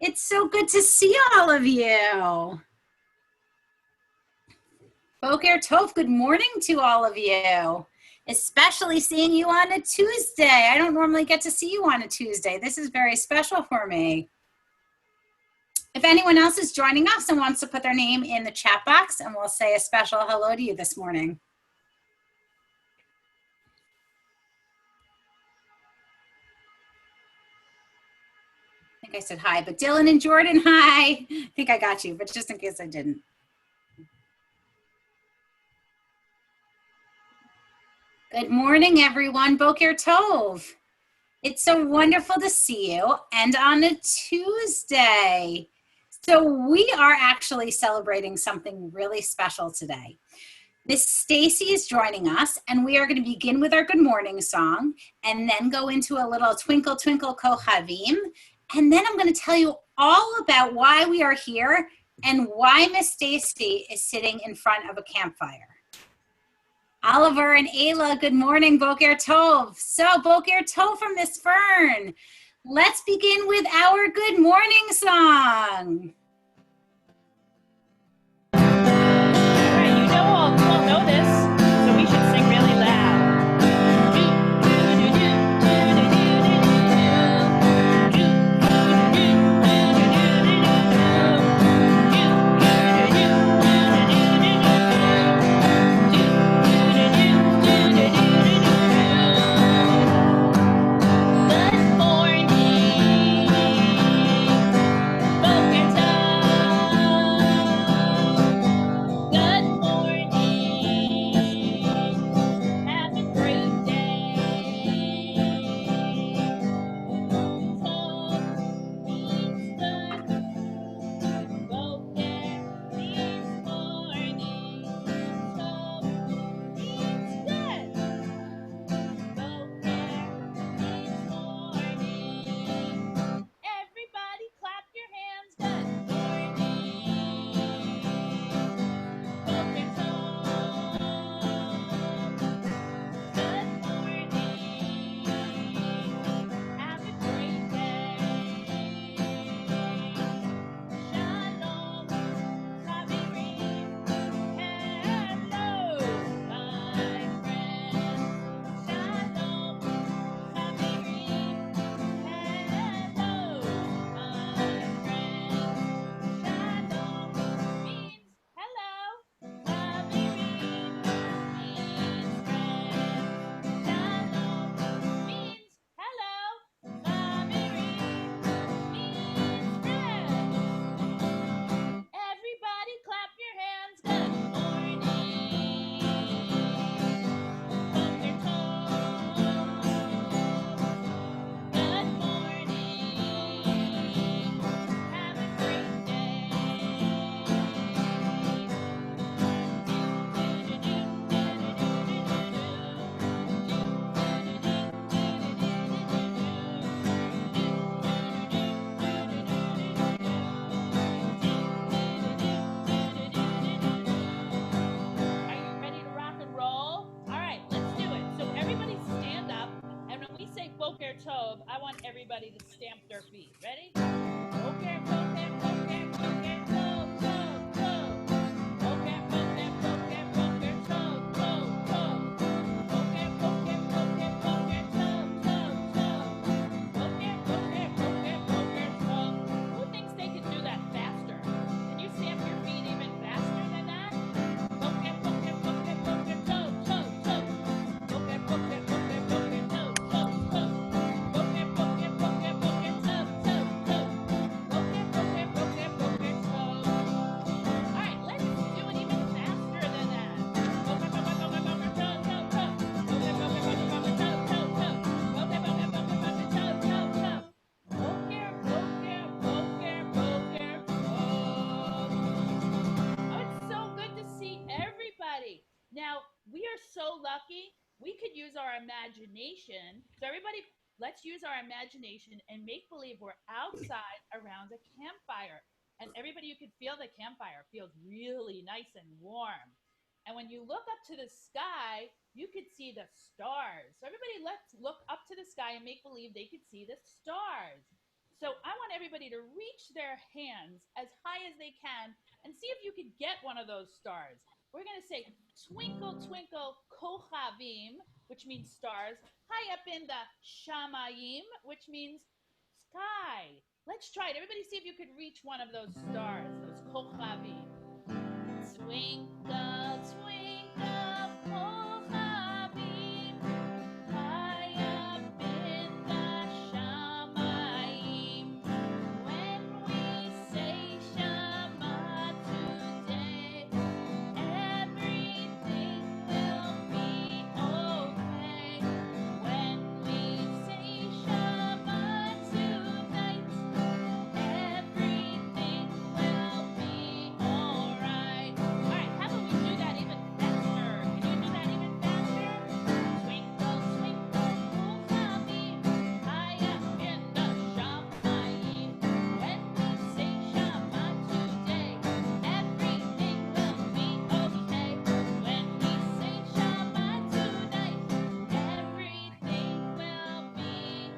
It's so good to see all of you. Boker Tov, good morning to all of you, especially seeing you on a Tuesday. I don't normally get to see you on a Tuesday. This is very special for me. If anyone else is joining us and wants to put their name in the chat box, and we'll say a special hello to you this morning. I think I said hi, but Dylan and Jordan, hi. I think I got you, but just in case I didn't. Good morning, everyone. Boker Tov. It's so wonderful to see you, and on a Tuesday. So we are actually celebrating something really special today. Miss Stacy is joining us, and we are going to begin with our good morning song, and then go into a little Twinkle Twinkle Kohavim, and then I'm going to tell you all about why we are here and why Miss Stacy is sitting in front of a campfire. Oliver and Ayla, good morning, Boker Tov. So, Boker Tov from Miss Fern. Let's begin with our good morning song. All right, you all know this, so we should sing really loud. I want everybody to stamp their feet. Ready? Boker, boker, boker, boker, tov, tov, tov. Boker, boker, boker, boker, tov, tov, tov. Boker, boker, boker, boker, tov, tov, tov. Boker, boker, boker, boker, tov. Who thinks they can do that faster? Can you stamp your feet even faster than that? Boker, boker, boker, boker, tov, tov, tov. Boker, boker, boker, boker, tov, tov, tov. Boker, boker, boker, boker, tov, tov, tov. Boker, boker, boker, boker, tov. All right, let's do it even faster than that. Boker, boker, boker, boker, tov, tov, tov. Boker, boker, boker, boker, tov, tov, tov. Boker, boker, boker, boker, tov, tov, tov. Boker, boker, boker, boker, tov. Oh, it's so good to see everybody. Now, we are so lucky. We could use our imagination. So everybody, let's use our imagination and make believe we're outside around a campfire. And everybody, you can feel the campfire. It feels really nice and warm. And when you look up to the sky, you could see the stars. So everybody, let's look up to the sky and make believe they could see the stars. So I want everybody to reach their hands as high as they can and see if you can get one of those stars. We're going to say, twinkle, twinkle, kochavim, which means stars, high up in the shamayim, which means sky. Let's try it. Everybody see if you could reach one of those stars, those kochavim. Twinkle, twinkle, kochavim, high up in the shamayim. When we say Shema today, everything will be okay. When we say Shema tonight, everything will be alright. Alright, how about we do that even faster? Can you do that even faster? Twinkle, twinkle, kochavim, high up in the shamayim. When we say Shema today, everything will be okay. When we say Shema tonight, everything will be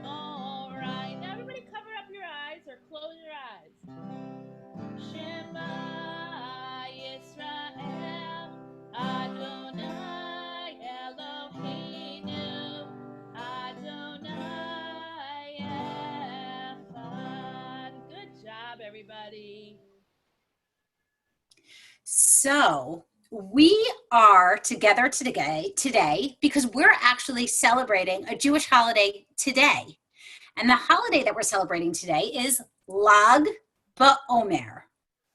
alright. Now everybody cover up your eyes or close your eyes. Shema Yisrael, Adonai Eloheinu, Adonai Echad. Good job, everybody. So we are together today because we're actually celebrating a Jewish holiday today. And the holiday that we're celebrating today is Lag BaOmer.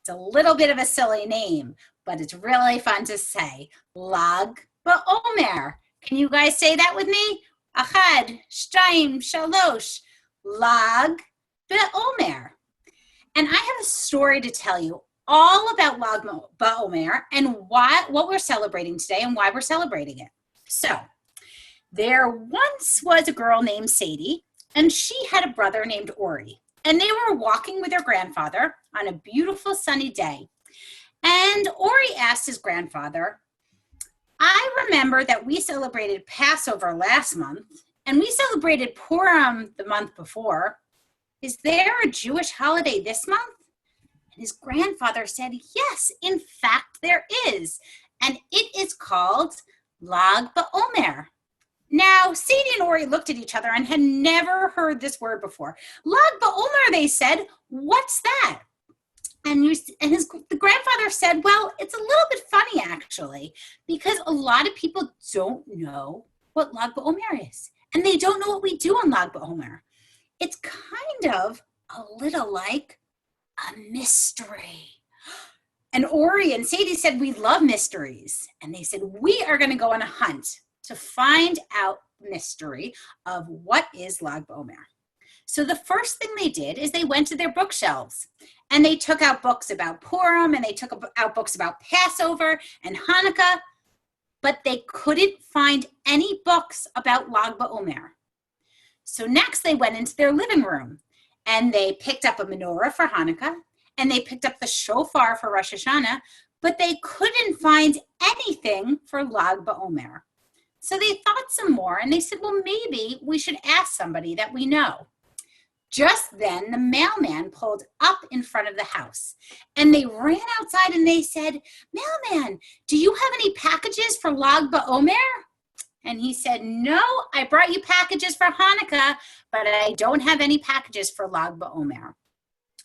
It's a little bit of a silly name, but it's really fun to say. Lag BaOmer. Can you guys say that with me? Achad, Shtayim, Shalosh. Lag BaOmer. And I have a story to tell you all about Lag BaOmer and what we're celebrating today and why we're celebrating it. So, there once was a girl named Sadie, and she had a brother named Ori. And they were walking with their grandfather on a beautiful sunny day. And Ori asked his grandfather, I remember that we celebrated Passover last month, and we celebrated Purim the month before. Is there a Jewish holiday this month? And his grandfather said, yes, in fact, there is. And it is called Lag BaOmer. Now, Sadie and Ori looked at each other and had never heard this word before. Lag BaOmer, they said, what's that? And the grandfather said, well, it's a little bit funny, actually, because a lot of people don't know what Lag BaOmer is. And they don't know what we do on Lag BaOmer. It's kind of a little like a mystery. And Ori and Sadie said, we love mysteries. And they said, we are going to go on a hunt to find out the mystery of what is Lag BaOmer. So the first thing they did is they went to their bookshelves and they took out books about Purim and they took out books about Passover and Hanukkah, but they couldn't find any books about Lag BaOmer. So next they went into their living room and they picked up a menorah for Hanukkah and they picked up the shofar for Rosh Hashanah, but they couldn't find anything for Lag BaOmer. So they thought some more and they said, well, maybe we should ask somebody that we know. Just then, the mailman pulled up in front of the house and they ran outside and they said, mailman, do you have any packages for Lag BaOmer? And he said, no, I brought you packages for Hanukkah, but I don't have any packages for Lag BaOmer.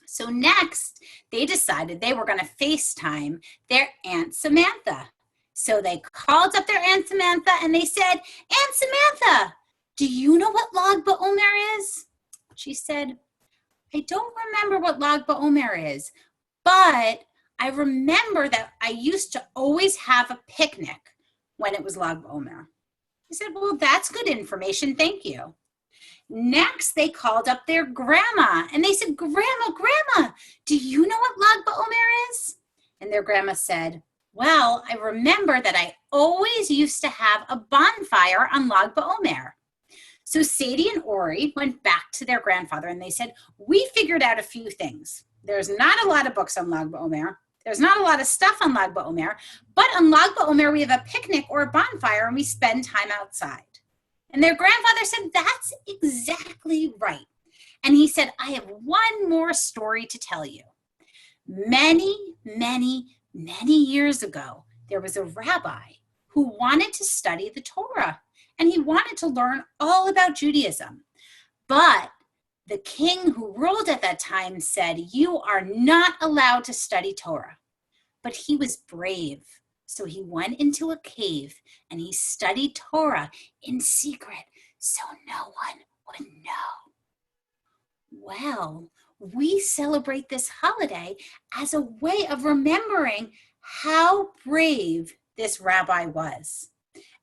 So next, they decided they were going to FaceTime their Aunt Samantha. So they called up their Aunt Samantha and they said, Aunt Samantha, do you know what Lag BaOmer is? She said, I don't remember what Lag BaOmer is, but I remember that I used to always have a picnic when it was Lag BaOmer. I said, well, that's good information. Thank you. Next, they called up their grandma and they said, Grandma, do you know what Lag BaOmer is? And their grandma said, well, I remember that I always used to have a bonfire on Lag BaOmer. So Sadie and Ori went back to their grandfather and they said, we figured out a few things. There's not a lot of books on Lag BaOmer. There's not a lot of stuff on Lag BaOmer, but on Lag BaOmer, we have a picnic or a bonfire and we spend time outside. And their grandfather said, that's exactly right. And he said, I have one more story to tell you. Many, many, many years ago, there was a rabbi who wanted to study the Torah, and he wanted to learn all about Judaism. But the king who ruled at that time said, you are not allowed to study Torah. But he was brave. So he went into a cave and he studied Torah in secret so no one would know. Well, we celebrate this holiday as a way of remembering how brave this rabbi was.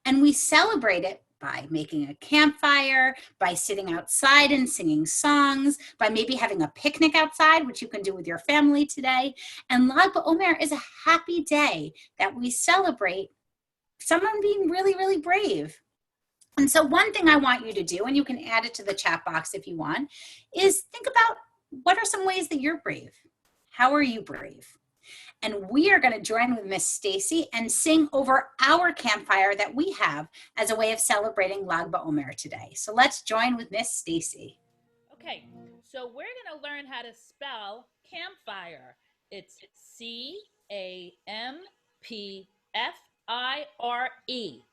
And we celebrate it by making a campfire, by sitting outside and singing songs, by maybe having a picnic outside, which you can do with your family today. And Lag BaOmer is a happy day that we celebrate someone being really, really brave. And so one thing I want you to do, and you can add it to the chat box if you want, is think about what are some ways that you're brave? How are you brave? And we are going to join with Miss Stacy and sing over our campfire that we have as a way of celebrating Lag BaOmer today. So let's join with Miss Stacy. Okay, so we're going to learn how to spell campfire. It's C-A-M-P-F-I-R-E.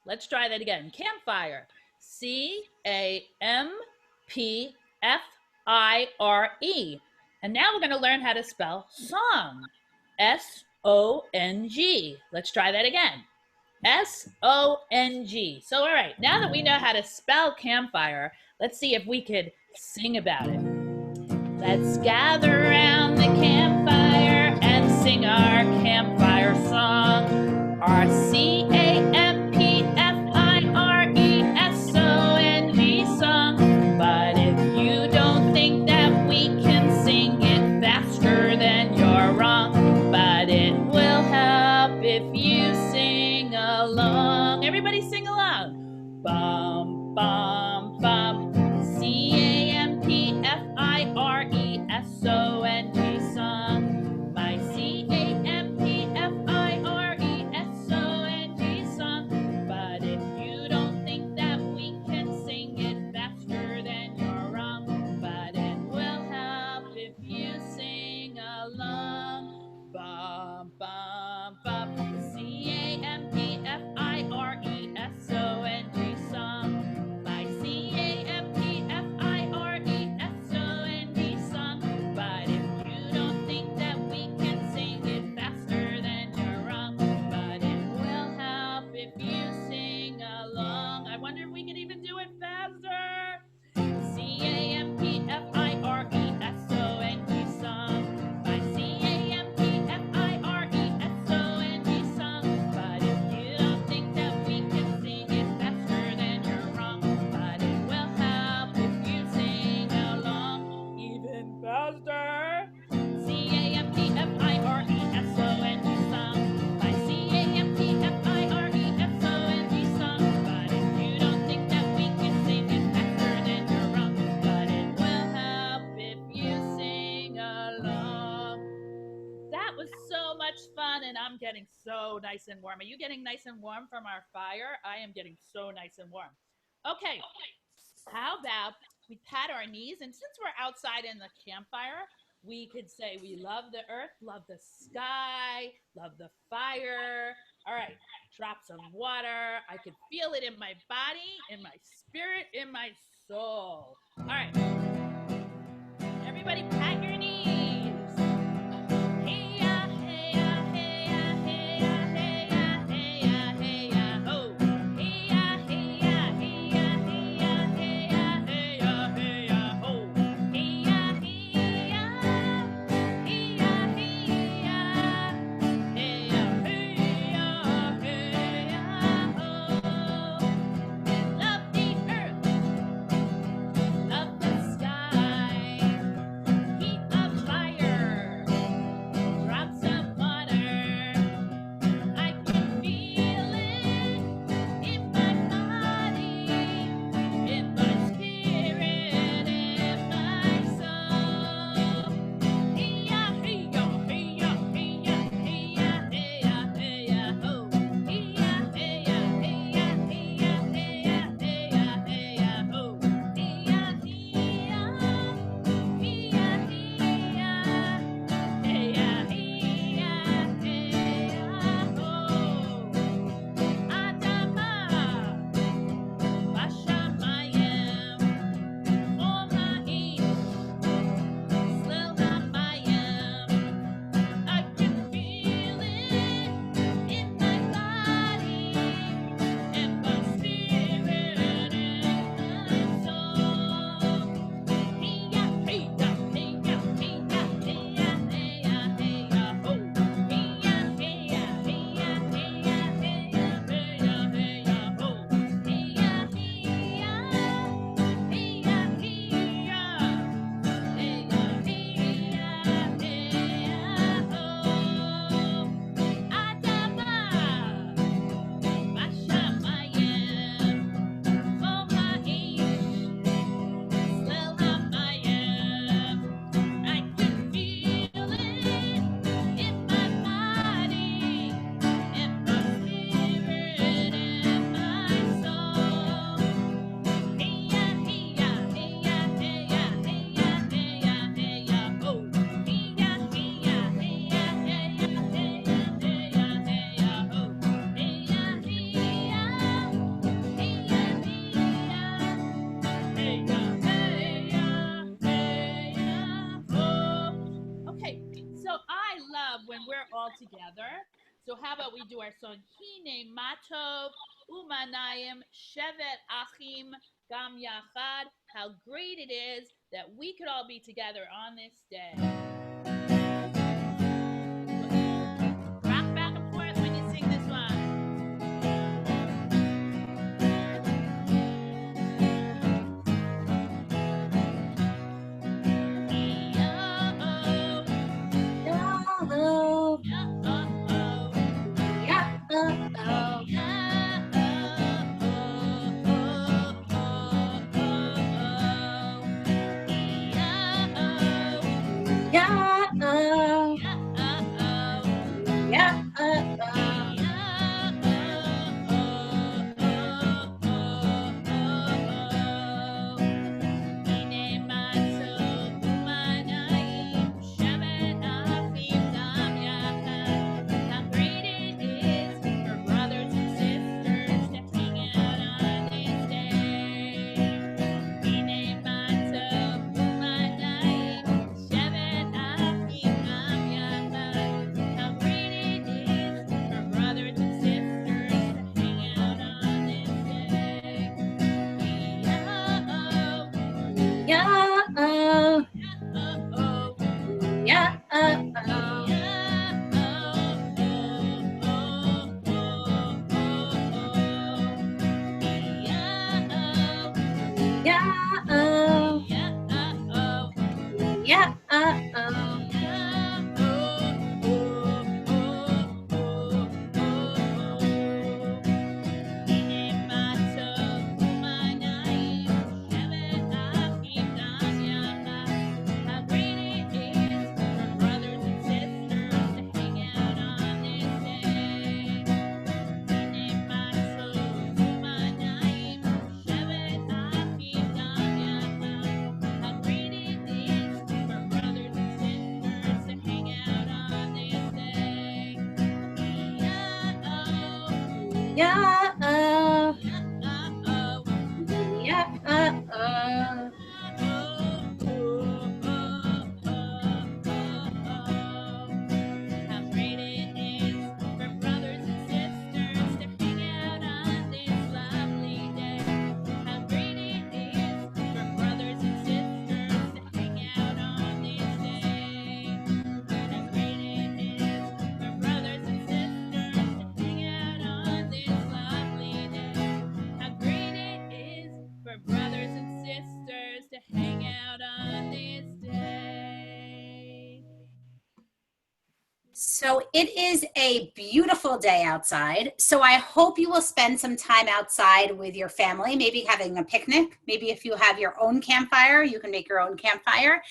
Let's try that again. Campfire. C-A-M-P-F-I-R-E. And now we're going to learn how to spell song. S-O-N-G. Let's try that again. S-O-N-G. So, all right, now that we know how to spell campfire, let's see if we could sing about it. Let's gather around the campfire and sing our campfire song. Our C-A-M-P-F-I-R-E-S-O-N-G song. But if you don't think that we can sing it faster, then you're wrong. But it will help if you sing along. Everybody sing along. Bum, bum, bum. C-A-M-P-F-I-R-E-S-O-N-G song. My C-A-M-P-F-I-R-E-S-O-N-G song. But if you don't think that we can sing it faster, then you're wrong. But it will help if you sing along. Bum, bum, bum. C-A-M-P-F-I-R-E-S-O-N-G song. My C-A-M-P-F-I-R-E-S-O-N-G song. But if you don't think that we can sing it faster, then you're wrong. But it will help if you sing along. I wonder if we could even do it faster. C-A-M-P-F-I-R-E-S-O-N-G song. My C-A-M-P-F-I-R-E-S-O-N-G song. But if you don't think that we can sing it faster, then you're wrong. But it will help if you sing along even faster. C-A-M-P-F-I-R-E-S-O-N-G song. My C-A-M-P-F-I-R-E-S-O-N-G song. But if you don't think that we can sing it faster, then you're wrong. But it will help if you sing along. That was so much fun, and I'm getting so nice and warm. Are you getting nice and warm from our fire? I am getting so nice and warm. Okay, how about we pat our knees, and since we're outside in the campfire, we could say we love the earth, love the sky, love the fire. All right, drops of water. I could feel it in my body, in my spirit, in my soul. All right, everybody pat your knees. Hey-ya, hey-ya, hey-ya, hey-ya, hey-ya, hey-ya, hey-ya, ho. Hey-ya, hey-ya, hey-ya, hey-ya, hey-ya, hey-ya, hey-ya, ho. Hey-ya, hey-ya, hey-ya, hey-ya, hey-ya, hey-ya, hey-ya, ho. Love the earth, love the sky. we're all together. So how about we do our song, Hine Matov Umanayim Shevet Achim Gam Yachad. How great it is that we could all be together on this day. Rock back and forth when you sing this one. So it is a beautiful day outside. So I hope you will spend some time outside with your family, maybe having a picnic. Maybe if you have your own campfire, you can make your own campfire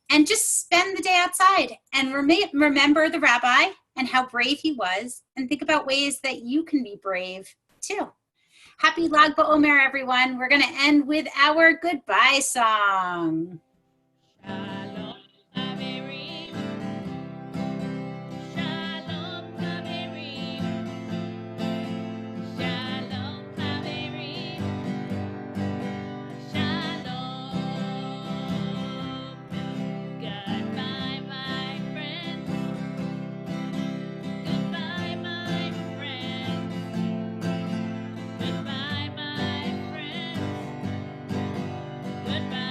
and just spend the day outside and remember the rabbi and how brave he was, and think about ways that you can be brave too. Happy Lag BaOmer, everyone. We're going to end with our goodbye song. Shalom, Haverim. Shalom, Haverim. Shalom, Haverim. Shalom. Goodbye, my friends. Goodbye, my friends. Goodbye, my friends. Goodbye.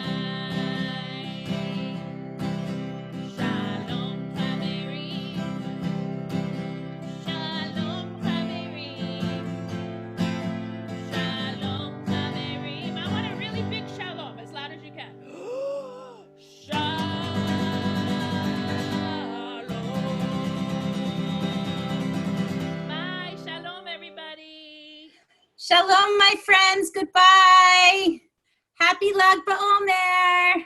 Shalom, Haverim. Shalom, Haverim. Shalom, Haverim. I want a really big shalom, as loud as you can. Shalom. Bye. Shalom, everybody. Shalom, my friends. Goodbye. Happy Lag BaOmer.